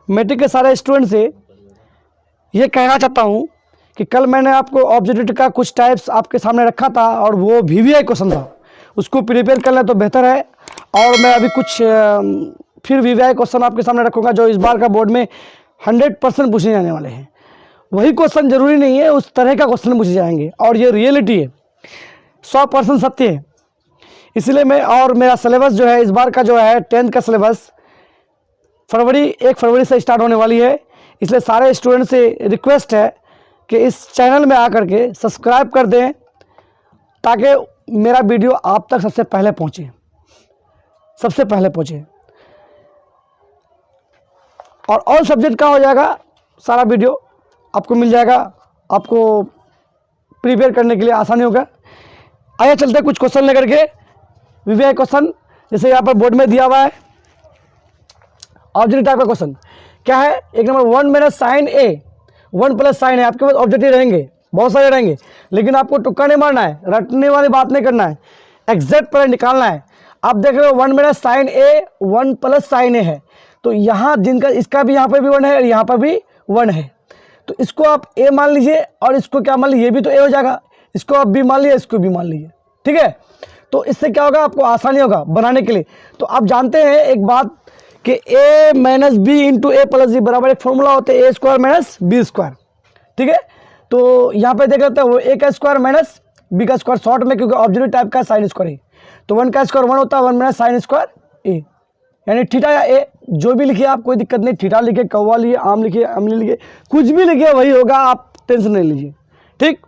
Matric के सारे student से ये कहना चाहता हूँ कि कल मैंने आपको ऑब्जेक्टिव का कुछ टाइप्स आपके सामने रखा था और वो वीवीआई क्वेश्चन था, उसको प्रिपेयर कर लें तो बेहतर है। और मैं अभी कुछ फिर वीवीआई क्वेश्चन आपके सामने रखूँगा जो इस बार का बोर्ड में 100% पूछे जाने वाले हैं। वही क्वेश्चन जरूरी नहीं है, उस तरह का क्वेश्चन पूछे जाएंगे और ये रियलिटी है, 100% सत्य है। इसलिए मैं और मेरा सिलेबस जो है इस बार का जो है 10th का सिलेबस 1 फरवरी से स्टार्ट होने वाली है। इसलिए सारे स्टूडेंट से रिक्वेस्ट है कि इस चैनल में आकर के सब्सक्राइब कर दें ताकि मेरा वीडियो आप तक सबसे पहले पहुंचे, और ऑल सब्जेक्ट का हो जाएगा, सारा वीडियो आपको मिल जाएगा, आपको प्रिपेयर करने के लिए आसानी होगा। आइए चलते हैं कुछ क्वेश्चन लेकर के वीवीआई क्वेश्चन, जैसे यहाँ पर बोर्ड में दिया हुआ है ऑब्जेक्टिव टाइप का क्वेश्चन। क्या है? एक नंबर 1 माइनस साइन ए, 1 प्लस साइन है। आपके पास ऑब्जेक्टिव रहेंगे, बहुत सारे रहेंगे, लेकिन आपको तुक्का नहीं मारना है, रटने वाली बात नहीं करना है, एग्जैक्ट पर निकालना है। आप देख रहे हो 1 माइनस साइन ए 1 प्लस साइन ए है, तो यहाँ जिनका इसका भी यहाँ पर भी 1 है और यहाँ पर भी 1 है, तो इसको आप ए मान लीजिए और इसको क्या मान लीजिए, ये भी तो ए हो जाएगा, इसको आप बी मान लीजिए, इसको भी मान लीजिए, ठीक है। तो इससे क्या होगा, आपको आसानी होगा बनाने के लिए। तो आप जानते हैं एक बात कि ए माइनस बी इंटू ए प्लस बी बराबर एक फॉर्मूला होता है ए स्क्वायर माइनस बी स्क्वायर, ठीक है। तो यहाँ पे देख लेते हैं वो ए का स्क्वायर माइनस बी का स्क्वायर, शॉर्ट में क्योंकि ऑब्जेक्टिव टाइप का साइन स्क्वायर है, तो 1 का स्क्वायर 1 होता है, 1 माइनस साइन स्क्वायर ए, यानी थीटा या ए जो भी लिखिए आप, कोई दिक्कत नहीं, थीटा लिखिए, कौवा लिखिए, आम लिखिए, अम्ली लिखिए, कुछ भी लिखिए वही होगा, आप टेंशन नहीं लीजिए, ठीक।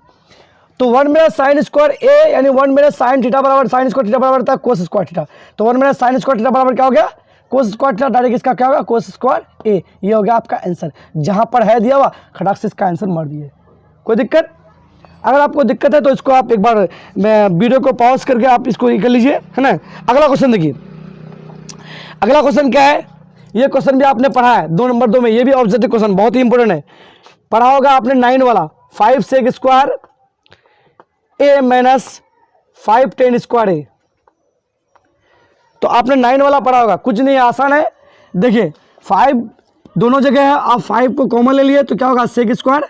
तो 1 माइनस साइन स्क्वायर ए यानी 1 माइनस साइन थीटा बराबर साइन स्क्वायर थीटा बराबर होता है कोस स्क्वायर थीटा, तो 1 माइनस साइन स्क्वायर थीटा बराबर क्या हो गया, कोस स्क्वायर थीटा, डायरेक्ट इसका क्या होगा, कोस स्क्वायर ए। ये हो गया आपका आंसर, जहां पर है दिया हुआ खटाक से इसका आंसर मार दिए। कोई दिक्कत? अगर आपको दिक्कत है तो इसको आप एक बार मैं वीडियो को पॉज करके आप इसको कर लीजिए, है ना। अगला क्वेश्चन देखिए, अगला क्वेश्चन क्या है, ये क्वेश्चन भी आपने पढ़ा है 2 नंबर 2 में, ये भी ऑब्जेक्टिव क्वेश्चन बहुत ही इंपॉर्टेंट है, पढ़ा होगा आपने 9 वाला, 5 सेक स्क्वायर ए माइनस 5 टेन स्क्वायर ए, तो आपने 9 वाला पढ़ा होगा, कुछ नहीं, आसान है। देखिए 5 दोनों जगह है, आप 5 को कॉमन ले लिए तो क्या होगा, सेक स्क्वायर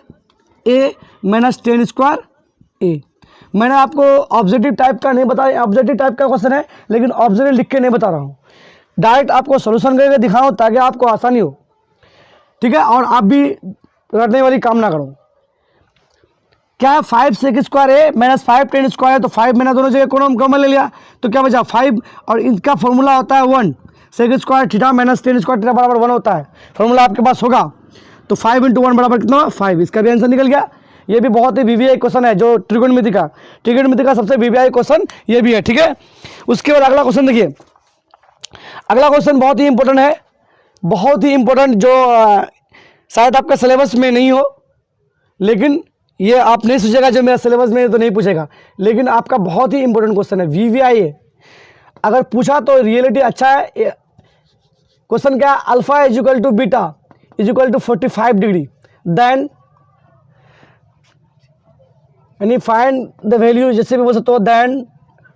ए माइनस 10 स्क्वायर ए। मैंने आपको ऑब्जेक्टिव टाइप का नहीं बताया, ऑब्जेक्टिव टाइप का क्वेश्चन है, लेकिन ऑब्जेक्टिव लिख के नहीं बता रहा हूँ, डायरेक्ट आपको सोल्यूशन करके दिखाऊं ताकि आपको आसानी हो, ठीक है, और आप भी रटने वाली काम ना करो। क्या है, 5 सेक स्क्वायर ए माइनस 5 टेन स्क्वायर है, तो 5 मैंने दोनों जगह कॉमन ले लिया, तो क्या बचा 5, और इनका फॉर्मूला होता है 1 sec square theta minus 10 square theta बराबर 1 होता है, फॉर्मूला आपके पास होगा। तो 5 इंटू 1 बराबर कितना, 5, इसका भी आंसर निकल गया। ये भी बहुत ही वीवीआई क्वेश्चन है, जो त्रिकोणमिति का सबसे वीवीआई क्वेश्चन ये भी है, ठीक है। उसके बाद अगला क्वेश्चन देखिए, अगला क्वेश्चन बहुत ही इंपॉर्टेंट है, बहुत ही इंपॉर्टेंट, जो शायद आपका सिलेबस में नहीं हो, लेकिन ये आप नहीं सोचेगा जो मेरा सिलेबस में तो नहीं पूछेगा, लेकिन आपका बहुत ही इंपॉर्टेंट क्वेश्चन है, वीवीआई है, अगर पूछा तो रियलिटी अच्छा है। क्वेश्चन क्या है, alpha is equal to beta is equal to 45 degree, then यानी फाइंड द वैल्यू, जैसे भी बोल सकते हो, then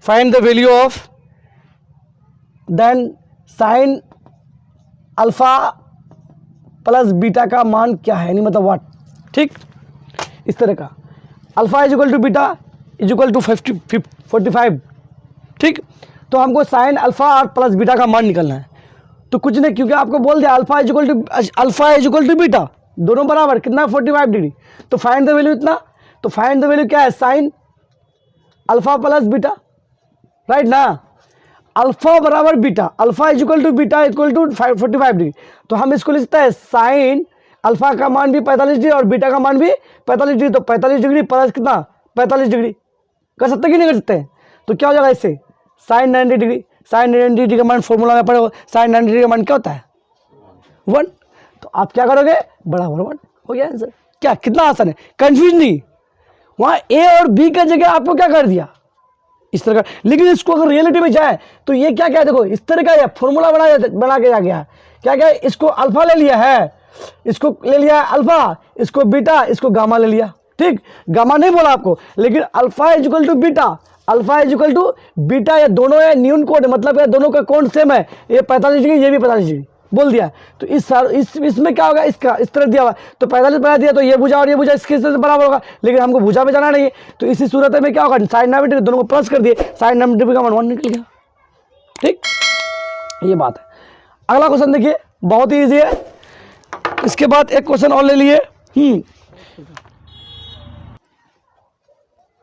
find the value of, then sine alpha plus beta का मान क्या है, यानी मतलब व्हाट, ठीक, इस तरह का। Alpha is equal to beta is equal to 45, ठीक। तो हमको साइन अल्फा और प्लस बीटा का मान निकलना है, तो कुछ नहीं, क्योंकि आपको बोल दिया alpha is equal to beta, दोनों बराबर कितना, 45 डिग्री, तो फाइंड द वैल्यू इतना, तो फाइंड द वैल्यू क्या है, sine alpha plus beta, right ना, अल्फा बराबर beta, alpha is equal to beta equal to 45 degree, तो हम इसको लिखते हैं साइन अल्फा का मान भी 45 डिग्री और बीटा का मान भी 45 डिग्री, तो 45 डिग्री प्लस कितना, 45 डिग्री, कर सकते कि नहीं कर सकते हैं, तो क्या हो जाएगा इससे, साइन 90 डिग्री, साइन 90 डिग्री का मान फॉर्मूला में पढ़ो, साइन 90 डिग्री का मान क्या होता है, 1, तो आप क्या करोगे, बराबर 1 हो गया आंसर। क्या, कितना आसान है, कंफ्यूज नहीं, वहाँ ए और बी का जगह आपको क्या कर दिया, इस तरह का। लेकिन इसको अगर रियलिटी में जाए तो ये क्या क्या, देखो इस तरह का फॉर्मूला बना के आ गया, क्या क्या, इसको अल्फा ले लिया है, इसको ले लिया है अल्फा, इसको बीटा, इसको गामा ले लिया, ठीक, गामा नहीं बोला आपको, लेकिन alpha is equal to beta, alpha is equal to beta, ये दोनों है न्यून कोण, मतलब ये दोनों का कोण सेम है, ये 45 डिग्री, ये भी 45 डिग्री, बोल दिया। तो इसमें क्या होगा, इसका इस तरह दिया हुआ, तो 45 बना दिया, तो ये भुजा और ये भुजा इसके से बराबर होगा, लेकिन हमको भुजा में जाना नहीं है। तो इसी सूरत में क्या होगा, साइन 90 डिग्री दोनों को प्लस कर दिए, साइन 90 डिग्री का मान 1 निकल गया। ठीक, ये बात है। अगला क्वेश्चन देखिए, बहुत ही ईजी है। इसके बाद एक क्वेश्चन और ले लिए।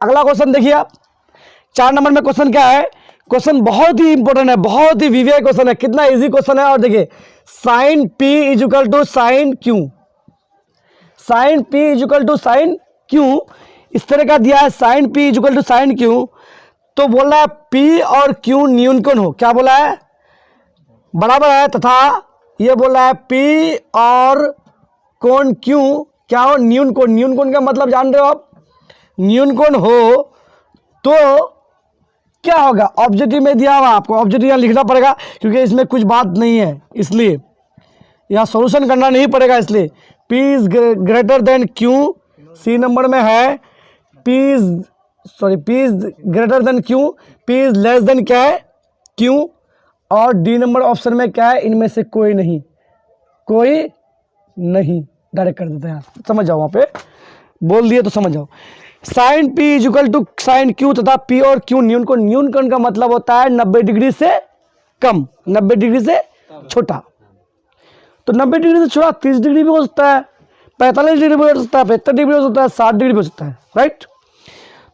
अगला क्वेश्चन देखिए आप, 4 नंबर में क्वेश्चन क्या है, क्वेश्चन बहुत ही इंपॉर्टेंट है, बहुत ही विवेक क्वेश्चन है, कितना इजी क्वेश्चन है। और देखिए, sine P is equal to sine Q, sine P is equal to sine Q, इस तरह का दिया है, sine P is equal to sine Q. तो बोल रहा है पी और क्यू न्यूनकोण हो, क्या बोला है, बराबर है, तथा ये बोल रहा है पी और कोण क्यू क्या हो, न्यूनकोण। न्यूनकोण का मतलब जान रहे हो आप, न्यूनकोण हो तो क्या होगा, ऑब्जेक्टिव में दिया हुआ, आपको ऑब्जेक्टिव यहाँ लिखना पड़ेगा क्योंकि इसमें कुछ बात नहीं है, इसलिए यहाँ सॉल्यूशन करना नहीं पड़ेगा। इसलिए P is greater than Q, C number में है P is greater than Q, P is less than क्या है Q, और डी नंबर ऑप्शन में क्या है, इनमें से कोई नहीं, कोई नहीं, डायरेक्ट कर देते हैं, समझ जाओ, वहाँ पे बोल दिए तो समझ जाओ। Sine P is equal to sine Q तथा पी और क्यू न्यूनकोण, न्यूनकोण का मतलब होता है 90 डिग्री से कम, 90 डिग्री से छोटा। तो 90 डिग्री से छोटा 30 डिग्री भी हो सकता है, 45 डिग्री भी हो सकता है, 75 डिग्री हो सकता है, 60 डिग्री भी हो सकता है, राइट।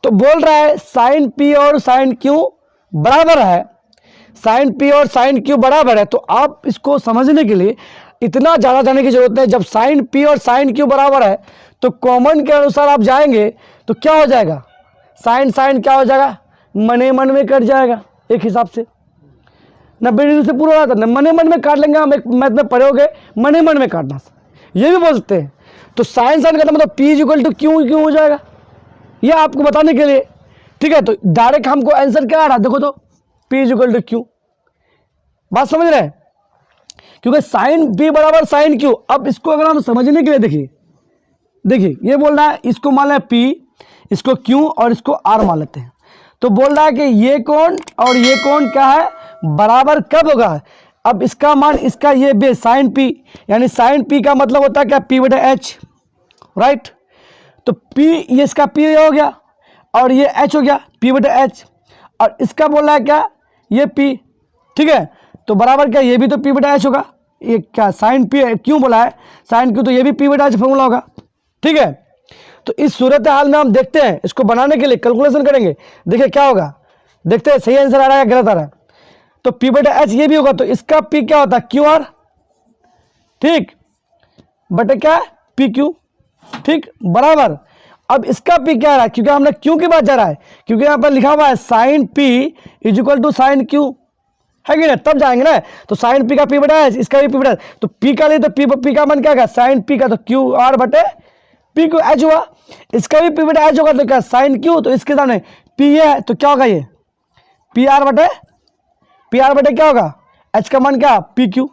तो बोल रहा है साइन पी और साइन क्यू बराबर है, साइन पी और साइन क्यू बराबर है। तो आप इसको समझने के लिए इतना ज़्यादा जाने की जरूरत है। जब साइन पी और साइन क्यू बराबर है तो कॉमन के अनुसार आप जाएंगे तो क्या हो जाएगा, साइन साइन क्या हो जाएगा, मने मन में कट जाएगा, एक हिसाब से 90 डिग्री से पूरा होता है, मने मन में काट लेंगे हम, एक मैथ में पढ़े होगे मने मन में काटना, ये भी बोल सकते हैं। तो साइन साइन का मतलब P is equal to Q हो जाएगा, ये आपको बताने के लिए, ठीक है। तो डायरेक्ट हमको आंसर क्या आ रहा है, देखो तो P is equal to Q, बात समझ रहे हैं, क्योंकि साइन पी बराबर साइन क्यू। अब इसको अगर हम समझने के लिए देखिए ये बोल रहा है, इसको मान लें पी, इसको क्यू और इसको आर मान लेते हैं। तो बोल रहा है कि ये कोण और ये कोण क्या है, बराबर कब होगा। अब इसका मान, इसका ये बेस साइन पी, यानी साइन पी का मतलब होता है क्या, पी बटे एच, राइट। तो पी, ये इसका पी हो गया और ये एच हो गया, पी बटे एच, और इसका बोल रहा है क्या, ये पी, ठीक है। तो बराबर क्या, ये भी तो पी बटा एच होगा, ये क्या साइन पी क्यों बोला है, साइन क्यू, तो ये भी पी बटा एच फॉर्मूला होगा, ठीक है। तो इस सूरत हाल में हम देखते हैं, इसको बनाने के लिए कैलकुलेशन करेंगे, देखिए क्या होगा, देखते हैं सही आंसर आ रहा है या गलत आ रहा है। तो पी बटा एच ये भी होगा, तो इसका पी क्या होता है, क्यू आर, ठीक, बटे क्या पी क्यू, ठीक, बराबर। अब इसका पी क्या आ रहा है, क्योंकि हमने क्यू की बात जा रहा है, क्योंकि यहाँ पर लिखा हुआ है sine P is equal to sine Q, है कि नहीं, तब जाएंगे ना। तो साइन पी का पी बटा एच, इसका भी पी बटा एच, तो पी का लिए तो पी का मान क्या होगा, साइन पी का तो क्यू आर बटे पी क्यू एच हुआ, इसका भी पी बटा एच होगा, तो क्या साइन क्यू, तो इसके सामने पी ये है तो क्या होगा, ये पी आर बटे क्या होगा, एच का मान क्या, पी क्यू,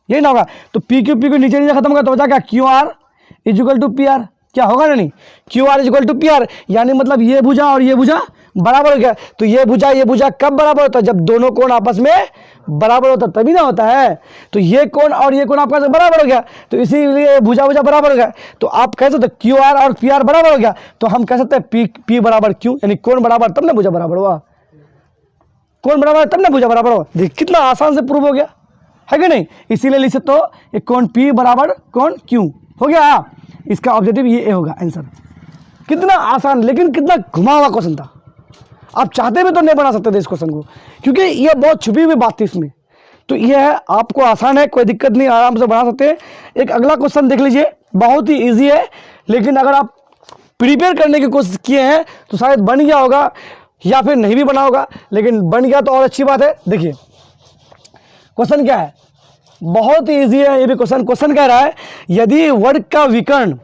यही ना होगा। तो पी क्यू नीचे खत्म होगा, तो बचा क्या, Q R is equal to P R, क्या होगा ना, नहीं, Q R is equal to P R, यानी मतलब ये भुजा और ये भुजा बराबर हो गया। तो ये भुजा कब बराबर होता है, जब दोनों कोण आपस में बराबर होता है, तभी ना होता है। तो ये कोण और ये कोण आपस में बराबर हो गया, तो इसीलिए भुजा बराबर हो गया। तो आप कह सकते क्यू आर और पी आर बराबर हो गया, तो हम कह सकते हैं पी बराबर क्यू, यानी कोण बराबर तब ना भुजा बराबर हुआ, कोण बराबर तब ना भुजा बराबर हुआ। देख कितना आसान से प्रूव हो गया, है कि नहीं। इसीलिए लिख सकते हो ये कोण पी बराबर कोण क्यू हो गया, इसका ऑब्जेक्टिव ये होगा आंसर। कितना आसान, लेकिन कितना घुमा हुआ क्वेश्चन था, आप चाहते भी तो नहीं बना सकते थे इस क्वेश्चन को, क्योंकि ये बहुत छुपी हुई बात थी इसमें। तो ये है, आपको आसान है, कोई दिक्कत नहीं, आराम से बना सकते हैं। एक अगला क्वेश्चन देख लीजिए, बहुत ही इजी है, लेकिन अगर आप प्रिपेयर करने की कोशिश किए हैं तो शायद बन गया होगा या फिर नहीं भी बना होगा, लेकिन बन गया तो और अच्छी बात है। देखिए क्वेश्चन क्या है, बहुत ही ईजी है ये भी क्वेश्चन कह रहा है, यदि वर्ग का विकर्ण,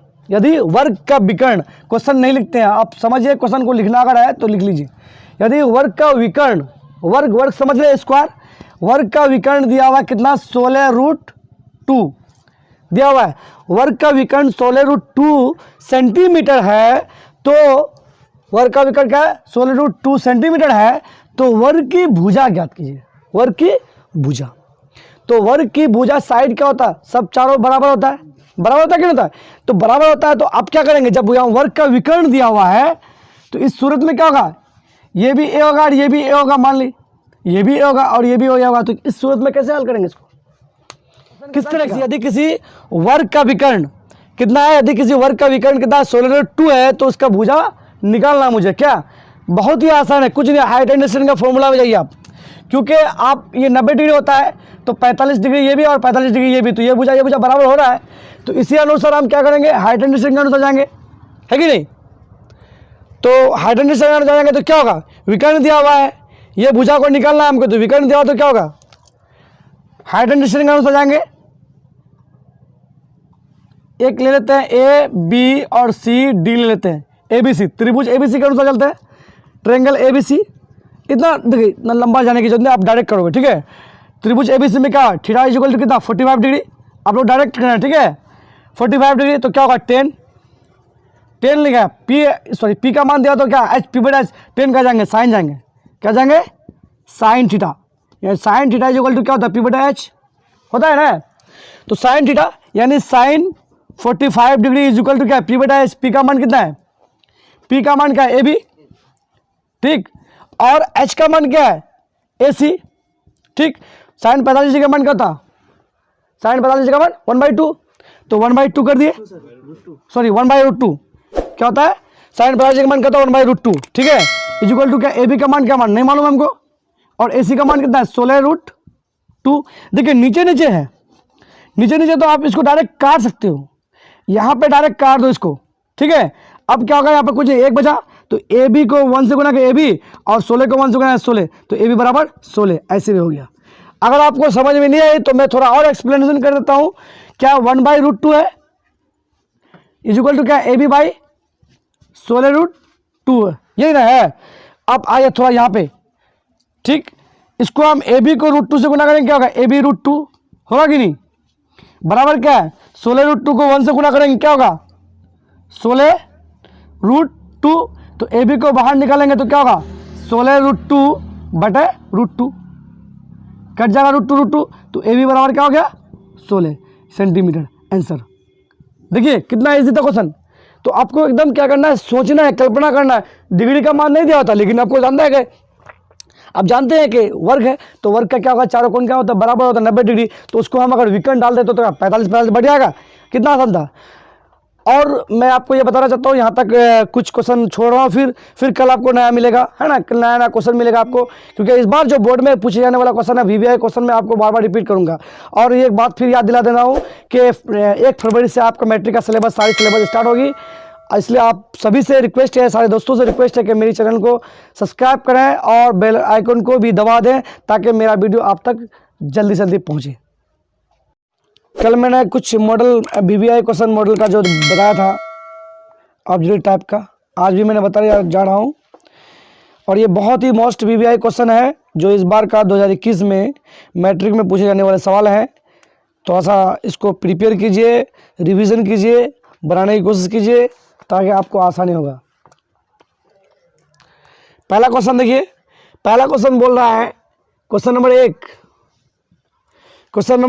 क्वेश्चन नहीं लिखते हैं आप, समझिए क्वेश्चन को लिखना अगर है तो लिख लीजिए। यदि वर्ग का विकर्ण, वर्ग समझ रहे, स्क्वायर, वर्ग का विकर्ण दिया हुआ है कितना, 16√2 दिया हुआ है। वर्ग का विकर्ण 16√2 सेंटीमीटर है, तो वर्ग का विकर्ण क्या है, 16√2 सेंटीमीटर है। तो वर्ग की भुजा ज्ञात कीजिए, वर्ग की भुजा। तो वर्ग की भुजा साइड क्या होता है, सब चारों बराबर होता है, बराबर होता है कि नहीं होता है, तो बराबर होता है। तो आप क्या करेंगे, जब यहाँ वर्ग का विकर्ण दिया हुआ है तो इस सूरत में क्या होगा, ये भी ए होगा और ये भी ए होगा, मान ली ये भी ए होगा और ये भी ए होगा, तो इस सूरत में कैसे हल करेंगे इसको, किस तरह से। यदि किसी वर्ग का विकर्ण कितना है, यदि किसी वर्ग का विकर्ण कितना 16√2 है तो उसका भुजा निकालना मुझे क्या, बहुत ही आसान है, कुछ नहीं, हाइट एंड डिस्टेंस का फॉर्मूला में जाइए आप, क्योंकि आप ये 90 डिग्री होता है तो 45 डिग्री ये भी और 45 डिग्री ये भी, तो ये भुजा बराबर हो रहा है, तो इसी अनुसार हम क्या करेंगे, हाइट एंड डिस्टेंस के अनुसार जाएंगे, है कि नहीं। तो हाइट एंड डिस्टेंस के अनुसार जाएंगे तो क्या होगा, विकर्ण दिया हुआ है, ये भुजा को निकालना है हमको, तो विकर्ण दिया हुआ तो क्या होगा, हाइट एंड डिस्टेंस के अनुसार जाएंगे। एक ले लेते हैं ए बी और सी डी ले लेते हैं, ABC त्रिभुज ABC के अनुसार चलते हैं, ट्रायंगल ABC, इतना देखिए इतना लंबा जाने की जरूरत नहीं, आप डायरेक्ट करोगे, ठीक है। त्रिभुज ABC में क्या, थीटा इज इक्वल टू कितना 45 डिग्री, आप लोग डायरेक्ट करना है, ठीक है। 45 डिग्री तो क्या होगा 10 लिखा P का मान दिया तो क्या H P/H 10 का जाएंगे, साइन जाएंगे, क्या जाएंगे, साइन थीटा, यानी sine theta is equal to क्या होता है P/H होता है ना, तो साइन थीटा यानी sine 45 degree is equal to क्या P/H, P का मान कितना है, P का मान क्या है AB, ठीक, और H का मान क्या है AC, ठीक। साइन 45 डिग्री का मान क्या था, साइन 45 डिग्री का मान 1/2, तो 1/2 कर दिए, सॉरी 1/√2 क्या होता है, साइन 45 डिग्री का मान क्या होता है 1/√2, ठीक है, इज इक्वल टू क्या AB का मान क्या मान नहीं मालूम हमको, और AC का मान कितना है 16√2। देखिए नीचे नीचे है, नीचे नीचे तो आप इसको डायरेक्ट काट सकते हो, यहाँ पे डायरेक्ट काट दो इसको, ठीक है। अब क्या होगा, यहाँ पे कुछ एक बचा, तो AB को 1 से गुना कर AB और 16 को 1 से गुना 16, तो AB बराबर 16, ऐसे भी हो गया। अगर आपको समझ में नहीं आई तो मैं थोड़ा और एक्सप्लेनेशन कर देता हूँ, क्या 1/√2 है इज इक्वल टू क्या AB बाई 16√2 है, यही ना है। अब आइए थोड़ा यहाँ पे, ठीक, इसको हम AB को √2 से गुना करेंगे, क्या होगा AB√2 होगा कि नहीं, बराबर क्या है 16√2 को 1 से गुना करेंगे क्या होगा 16√2, तो AB को बाहर निकालेंगे तो क्या होगा 16√2/√2, कट जाएगा √2, तो AB बराबर क्या हो गया 16 सेंटीमीटर, आंसर। देखिए कितना इजी था क्वेश्चन। तो आपको एकदम क्या करना है, सोचना है, कल्पना करना है। डिग्री का मान नहीं दिया होता, लेकिन आपको जानना है कि आप जानते हैं कि वर्ग है तो वर्ग का क्या होगा, चारों कोण क्या होता है बराबर होता है 90 डिग्री, तो उसको हम अगर विकर्ण डाल देते तो 45 बढ़ जाएगा, कितना आसान था। और मैं आपको ये बताना चाहता हूँ, यहाँ तक कुछ क्वेश्चन छोड़ रहा हूँ, फिर कल आपको नया मिलेगा, है ना, कल नया क्वेश्चन मिलेगा आपको, क्योंकि इस बार जो बोर्ड में पूछे जाने वाला क्वेश्चन है VVI क्वेश्चन में आपको बार बार रिपीट करूँगा। और एक बात फिर याद दिला देना हूँ कि 1 फरवरी से आपका मैट्रिक का सिलेबस, सारी सिलेबस स्टार्ट होगी, इसलिए आप सभी से रिक्वेस्ट है, सारे दोस्तों से रिक्वेस्ट है कि मेरे चैनल को सब्सक्राइब करें और बेल आइकन को भी दबा दें, ताकि मेरा वीडियो आप तक जल्दी से जल्दी पहुँचे। कल मैंने कुछ मॉडल VVI क्वेश्चन मॉडल का जो बताया था ऑब्जेक्टिव टाइप का, आज भी मैंने बताया जा रहा हूँ, और ये बहुत ही मोस्ट VVI क्वेश्चन है जो इस बार का 2021 में मैट्रिक में पूछे जाने वाले सवाल हैं। थोड़ा सा इसको प्रिपेयर कीजिए, रिवीजन कीजिए, बनाने की कोशिश कीजिए, ताकि आपको आसानी होगा। पहला क्वेश्चन देखिए, पहला क्वेश्चन बोल रहा है, क्वेश्चन नंबर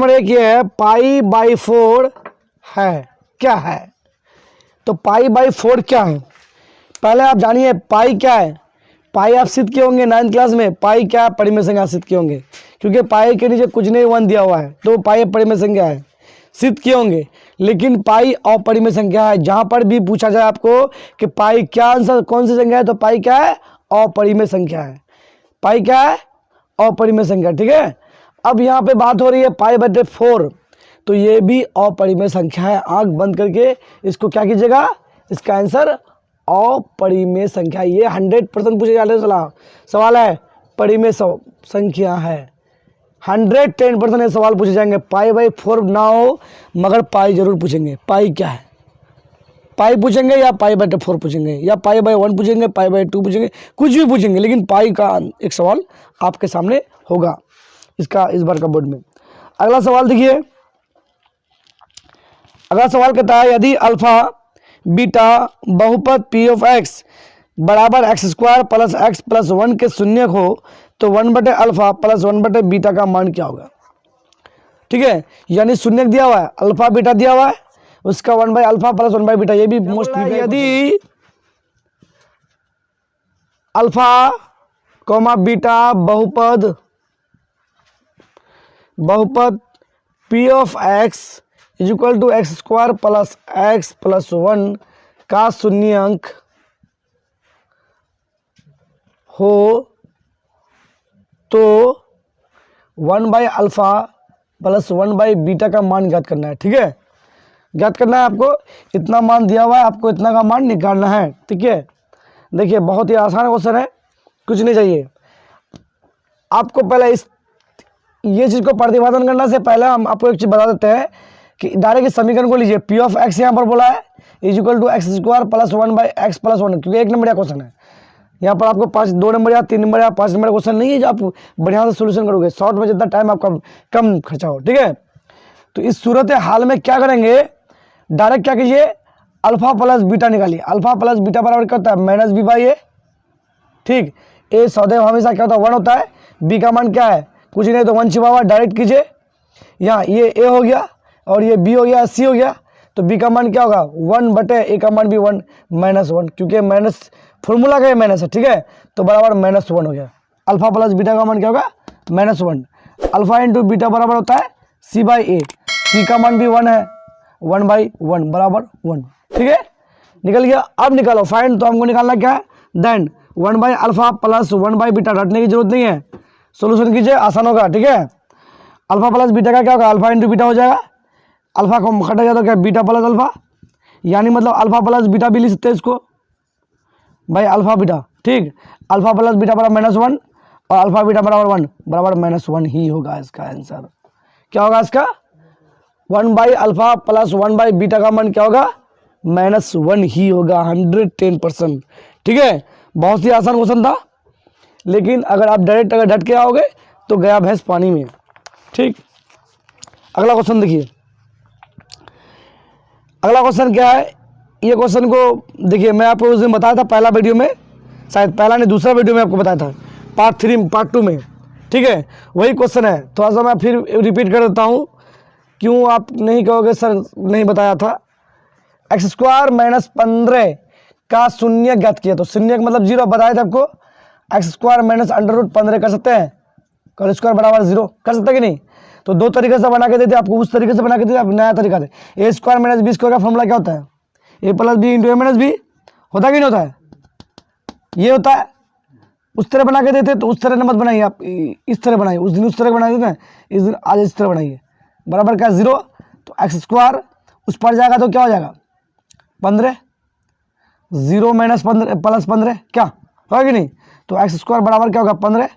1 ये है π/4 है, क्या है, तो π/4 क्या है, पहले आप जानिए पाई क्या है। पाई आप सिद्ध किए होंगे 9th क्लास में, पाई क्या है परिमेय संख्या सिद्ध किए होंगे, क्योंकि पाई के नीचे कुछ नहीं 1 दिया हुआ है, तो पाई परिमेय संख्या है, सिद्ध किए होंगे। लेकिन पाई अपरिमेय संख्या है, जहां पर भी पूछा जाए आपको कि पाई क्या आंसर कौन सी संख्या है, तो पाई क्या है अपरिमेय संख्या है, पाई क्या है अपरिमेय संख्या, ठीक है। अब यहाँ पे बात हो रही है π/4, तो ये भी अपरिमेय संख्या है। आंख बंद करके इसको क्या कीजिएगा, इसका आंसर अपरिमेय संख्या, ये 100% पूछे जाने वाला सवाल है, परिमेय संख्या है, 110% ये सवाल पूछे जाएंगे। π/4 ना हो मगर पाई जरूर पूछेंगे, पाई क्या है, पाई पूछेंगे या π/4 पूछेंगे या π/1 पूछेंगे, π/2 पूछेंगे, कुछ भी पूछेंगे, लेकिन पाई का एक सवाल आपके सामने होगा इसका इस बार का बोर्ड में। अगला सवाल देखिए, अगला सवाल कहता है यदि अल्फा बीटा बहुपद p(x) बराबर x² + x + 1 के शून्य हो तो 1/α + 1/β का मान क्या होगा। ठीक है, यानी शून्यक दिया हुआ है, अल्फा बीटा दिया हुआ है, उसका 1/α प्लस 1/β, ये भी मोस्ट। यदि अल्फा कॉमा बीटा बहुपद p of x is equal to X square plus X plus 1 का शून्यंक हो तो 1/α प्लस 1/β का मान ज्ञात करना है। ठीक है, ज्ञात करना है आपको, इतना मान दिया हुआ है, आपको इतना का मान निकालना है। ठीक है, देखिए बहुत ही आसान क्वेश्चन है, कुछ नहीं चाहिए आपको। पहले ये चीज़ को प्रतिपादन करने से पहले हम आपको एक चीज़ बता देते हैं कि डायरेक्ट समीकरण को लीजिए। p ऑफ x यहाँ पर बोला है is equal to X square plus 1/x plus 1, क्योंकि 1 नंबर का क्वेश्चन है। यहाँ पर आपको 2 नंबर या 3 नंबर या 5 नंबर का क्वेश्चन नहीं है जो आप बढ़िया से सोल्यूशन करोगे, शॉर्ट में जितना टाइम आपका कम खर्चा हो। ठीक है, तो इस सूरत हाल में क्या करेंगे, डायरेक्ट क्या कीजिए, अल्फा प्लस बीटा निकालिए। अल्फा प्लस बीटा बराबर क्या होता है, माइनस b/a। ठीक, ए सदैव हमेशा क्या होता है, 1 होता है। b का मान क्या है, कुछ नहीं तो 1 छिपा हुआ, डायरेक्ट कीजिए। यहाँ ये a हो गया और ये b हो गया, c हो गया, तो b का मान क्या होगा 1/a का मान भी 1 -1, क्योंकि माइनस फॉर्मूला का माइनस है। ठीक है, तो बराबर -1 हो गया। अल्फा प्लस बीटा का मान क्या होगा -1। अल्फा इंटू बीटा बराबर होता है c/a, c का मान भी 1 है, 1/1 बराबर 1। ठीक है, निकल गया। अब निकालो फाइंड, तो हमको निकालना क्या है, देन 1/α प्लस 1/β, रटने की जरूरत नहीं है, सोल्यूशन कीजिए, आसान होगा। ठीक है, अल्फा प्लस बीटा का क्या होगा, अल्फा इंटू बीटा हो जाएगा, अल्फा को घटा जाए तो क्या बीटा प्लस अल्फा, यानी मतलब अल्फा प्लस बीटा भी लिख सकते हैं इसको भाई, अल्फा बीटा। ठीक, अल्फा प्लस बीटा बराबर -1 और अल्फा बीटा बराबर 1 बराबर -1 ही होगा इसका आंसर। क्या होगा इसका, 1/α प्लस 1/β का मान क्या होगा, -1 ही होगा, 110%। ठीक है, बहुत ही आसान क्वेश्चन था, लेकिन अगर आप डायरेक्ट अगर डट के आओगे तो गया भैंस पानी में। ठीक, अगला क्वेश्चन देखिए। अगला क्वेश्चन क्या है, ये क्वेश्चन को देखिए, मैं आपको उस दिन बताया था पहला वीडियो में, शायद पहला नहीं दूसरा वीडियो में आपको बताया था, पार्ट 2 में। ठीक है, वही क्वेश्चन है, थोड़ा सा मैं फिर रिपीट कर देता हूँ, क्यों आप नहीं कहोगे सर नहीं बताया था। x² - 15 का शून्य ज्ञात किया, तो शून्य मतलब 0 बताया था आपको। x² - √15 कर सकते हैं, कर स्क्वायर बराबर 0 कर सकते हैं कि नहीं, तो दो तरीके से बना के देते आपको, उस तरीके से बना के देते, आप नया तरीका दे। a² - b² का फॉर्मूला क्या होता है, a + b × a - b होता कि नहीं होता है, ये होता है। उस तरह बना के देते, तो उस तरह न मत बनाइए आप, इस तरह बनाइए। उस दिन उस तरह बना देते हैं, इस दिन आज इस तरह बनाइए। बराबर क्या 0, तो x² उस पर जाएगा तो क्या हो जाएगा 15, 0 - 15 प्लस 15 क्या होगा कि नहीं, तो x² बराबर क्या होगा 15।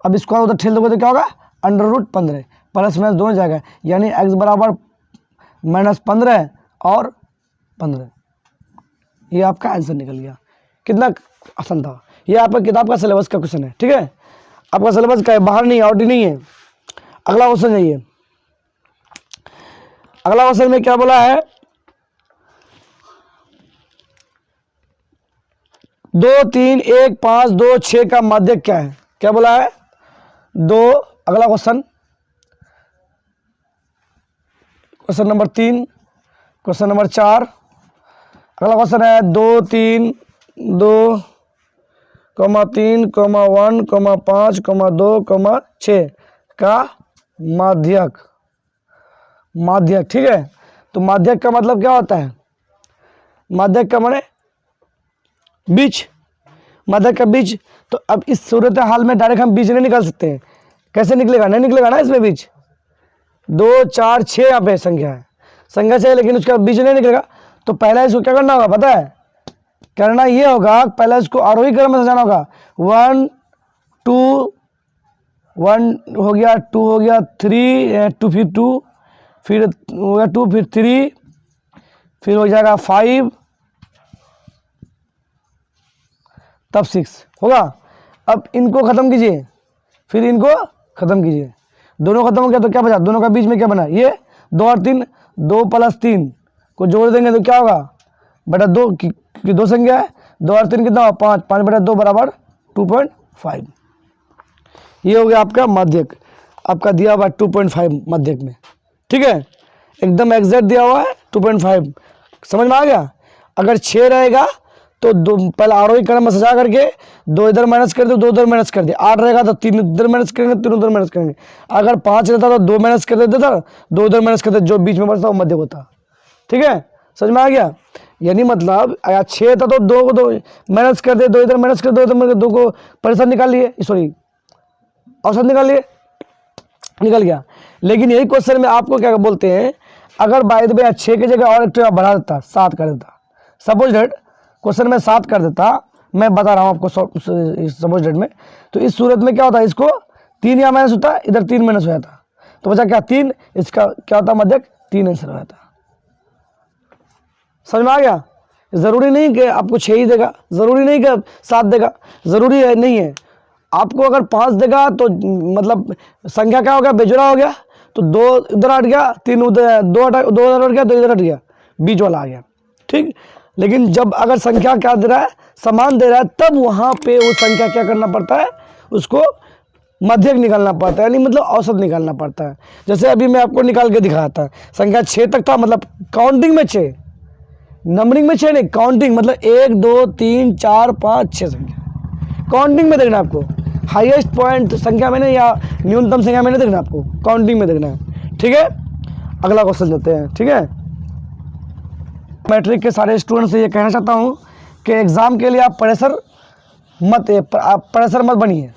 अब स्क्वायर उधर ठेल दोगे तो क्या होगा √15, प्लस माइनस दोनों जाएगा, यानी x बराबर -15 और 15। ये आपका आंसर निकल गया। कितना आसान था, ये आपका किताब का सिलेबस का क्वेश्चन है। ठीक है, आपका सिलेबस का है, बाहर नहीं, आउट नहीं है। अगला क्वेश्चन जाइए। अगला क्वेश्चन में क्या बोला है, 2 3 1 5 2 6 का माध्यक क्या है, क्या बोला है 2। अगला क्वेश्चन नंबर 3, क्वेश्चन नंबर 4। अगला क्वेश्चन है 2 3 2 3 1 5 2 6 का माध्यक। ठीक है, तो माध्यक का मतलब क्या होता है, माध्यक का माने बीच, माध्यक का बीच। तो अब इस सूरत हाल में डायरेक्ट हम बीच नहीं निकाल सकते हैं, कैसे निकलेगा, नहीं निकलेगा ना इसमें बीच। 2 4 6 यहाँ पे संख्या है, संख्या चाहिए, लेकिन उसका बीच नहीं निकलेगा। तो पहले इसको क्या करना होगा पता है, करना ये होगा, पहले इसको आरोही क्रम में सजाना होगा। 1 2 1 हो गया, 2 हो गया, 3 2 फिर 2 फिर हो गया 2 फिर 3 फिर हो जाएगा 5 तब 6 होगा। अब इनको खत्म कीजिए, फिर इनको खत्म कीजिए, दोनों खत्म हो गया तो क्या बचा, दोनों का बीच में क्या बना, ये 2 और 3, 2 + 3 को जोड़ देंगे तो क्या होगा बटा 2 की 2 संख्या है, 2 और 3 कितना, 5, 5 बटा 2 बराबर 2.5। ये हो गया आपका माध्यक। आपका दिया हुआ है 2.5 मध्यक में, ठीक है, एकदम एग्जैक्ट दिया हुआ है 2.5, समझ में आ गया। अगर 6 रहेगा तो दो पहले आरोही क्रम में सजा करके 2 इधर माइनस कर दो, 2 इधर माइनस कर दिए। 8 रहेगा तो 3 इधर माइनस करेंगे, 3 उधर माइनस करेंगे। अगर 5 रहता तो 2 माइनस कर देते था, 2 इधर माइनस कर देते, जो बीच में बचता वो मध्य होता, ठीक है, समझ में आ गया। यानी मतलब अगर 6 था तो 2 को 2 माइनस कर दे, 2 इधर माइनस कर, 2 इधर माइनस, 2 को परिसर निकाल लिए, सॉरी औसत निकाल लिए, निकल गया। लेकिन यही क्वेश्चन में आपको क्या बोलते हैं, अगर बाय द वे 6 की जगह और एक बढ़ा देता, 7 कर देता, सपोज डेट क्वेश्चन में 7 कर देता, मैं बता रहा हूँ आपको सपोज डेट में, तो इस सूरत में क्या होता है, इसको 3 यहाँ माइनस होता, इधर 3 माइनस हो जाता, तो बचा क्या 3, इसका क्या होता मध्यक 3 आंसर हो जाता। समझ में आ गया। ज़रूरी नहीं कि आपको 6 ही देगा, ज़रूरी नहीं कि 7 देगा, ज़रूरी है नहीं है। आपको अगर 5 देगा तो मतलब संख्या क्या हो गया, बेजोड़ा हो गया, तो 2 इधर हट गया, 3 उधर, 2 इधर हट गया, 2 इधर हट गया, बीच वाला आ गया, ठीक। लेकिन जब अगर संख्या क्या दे रहा है, समान दे रहा है, तब वहाँ पे वो संख्या क्या करना पड़ता है, उसको मध्यक निकालना पड़ता है, यानी मतलब औसत निकालना पड़ता है। जैसे अभी मैं आपको निकाल के दिखाया था, संख्या 6 तक था, मतलब काउंटिंग में 6, नंबरिंग में 6 नहीं, काउंटिंग मतलब 1 2 3 4 5 6 संख्या काउंटिंग में देखना है आपको, हाईएस्ट पॉइंट संख्या में नहीं, या न्यूनतम संख्या में नहीं देखना आपको, काउंटिंग में देखना है, ठीक है। अगला क्वेश्चन लेते हैं, ठीक है। मैट्रिक के सारे स्टूडेंट से ये कहना चाहता हूँ कि एग्ज़ाम के लिए आप प्रेशर मत बनिए,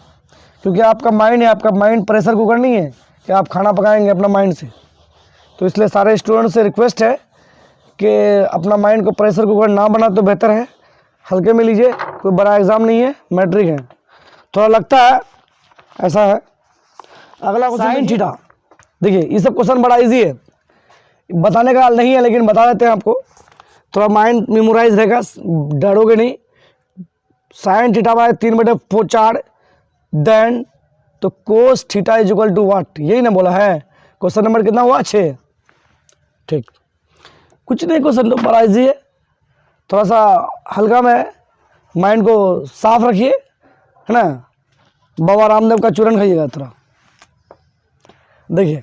क्योंकि आपका माइंड है, आपका माइंड प्रेशर कुकर नहीं है कि आप खाना पकाएंगे अपना माइंड से। तो इसलिए सारे स्टूडेंट से रिक्वेस्ट है कि अपना माइंड को प्रेशर कुकर ना बना तो बेहतर है, हल्के में लीजिए, कोई बड़ा एग्ज़ाम नहीं है, मैट्रिक है, थोड़ा लगता है ऐसा है। अगला क्वेश्चन साइन थीटा, देखिए ये सब क्वेश्चन बड़ा इजी है, बताने का नहीं है लेकिन बता देते हैं आपको, थोड़ा माइंड मेमोराइज रहेगा, डरोगे नहीं। साइन थीटा बाय 3/4, देन तो cos theta is equal to what, यही ना बोला है। क्वेश्चन नंबर कितना हुआ, 6, ठीक। कुछ नहीं, क्वेश्चन तो बड़ा इजी है, थोड़ा सा हल्का में माइंड को साफ रखिए, है ना। बाबा रामदेव का चूरन खाइएगा थोड़ा। देखिए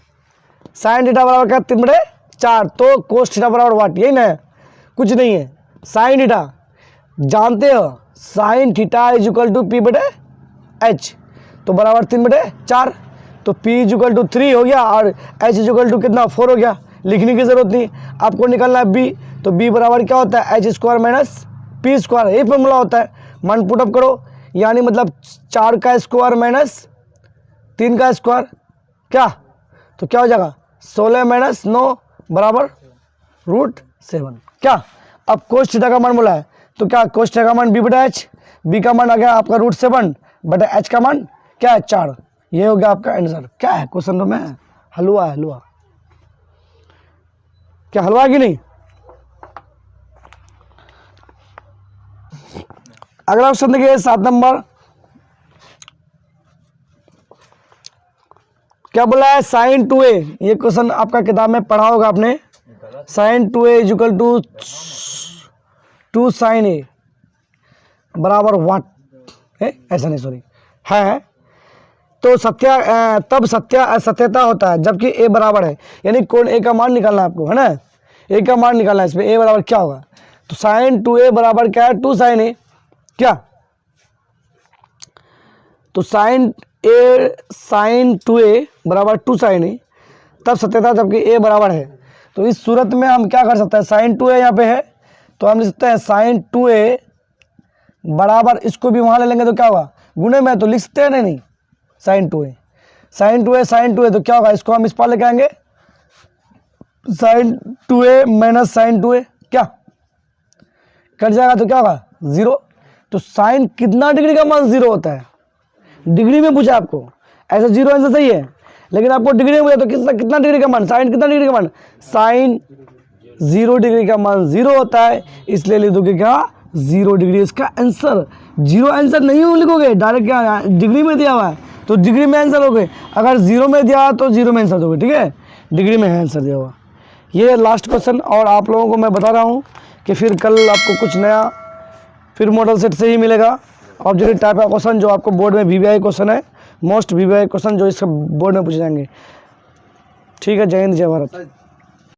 साइन थीटा बराबर क्या, 3/4, तो कोस थीटा बराबर व्हाट, यही ना, कुछ नहीं है। साइन थीटा जानते हो, sine theta is equal to P/H, तो बराबर 3/4, तो P इज इक्वल टू 3 हो गया और H इज इक्वल टू कितना, 4 हो गया। लिखने की जरूरत नहीं, आपको निकालना है B, तो B बराबर क्या होता है, H² माइनस P², यही फॉर्मूला होता है। मान पुटअप करो, यानी मतलब 4 का स्क्वायर माइनस 3 का स्क्वायर, क्या, तो क्या हो जाएगा 16 माइनस 9 बराबर √7, क्या। अब कोस थीटा का मान बोला है, तो क्या कोस थीटा का मान B/H, B का मान आ गया आपका √7 बटा H का मान क्या है 4, ये हो गया आपका आंसर। क्या है क्वेश्चन में, हलवा है, हलवा, क्या हलवा कि नहीं। अगला क्वेश्चन देखिए 7 नंबर, क्या बोला है, साइन 2a, ये क्वेश्चन आपका किताब में पढ़ा होगा आपने, sine 2a is equal to 2 sine a बराबर व्हाट है, ऐसा नहीं सॉरी है, तो सत्यता होता है जबकि a बराबर है, यानी कोण a का मान निकालना है आपको, है ना, a का मान निकालना है, इसमें a बराबर क्या होगा, तो साइन 2a बराबर क्या है 2 साइन a, क्या, तो साइन 2a बराबर 2 साइन a, तब सत्यता जबकि a बराबर है। तो इस सूरत में हम क्या कर सकते हैं, साइन 2a यहाँ पे है तो हम लिख सकते हैं साइन 2a बराबर, इसको भी वहाँ ले लेंगे तो क्या होगा, गुणे में तो लिख सकते हैं नहीं, साइन 2a तो क्या होगा, इसको हम इस पार लेके आएंगे, sign 2a minus sign 2a, क्या कट जाएगा तो क्या होगा 0। तो साइन कितना डिग्री का मान 0 होता है, डिग्री में पूछा आपको, ऐसा 0 आंसर सही है, लेकिन आपको डिग्री में पूछा तो कितना डिग्री का मान, साइन कितना डिग्री का मान, साइन 0 डिग्री का मान 0 होता है, इसलिए लिख दोगे क्या 0 डिग्री, इसका आंसर 0 आंसर नहीं लिखोगे डायरेक्ट, क्या डिग्री में दिया हुआ है तो डिग्री में आंसर दोगे, अगर 0 में दिया तो 0 में आंसर दोगे, ठीक है, डिग्री में है आंसर दिया हुआ। ये लास्ट क्वेश्चन, और आप लोगों को मैं बता रहा हूँ कि फिर कल आपको कुछ नया फिर मॉडल सेट से ही मिलेगा, ऑब्जेक्टिव टाइप का क्वेश्चन जो आपको बोर्ड में VBI क्वेश्चन है मोस्ट वीवाई क्वेश्चन जो इसका बोर्ड में पूछे जाएंगे। ठीक है, जय हिंद जय भारत।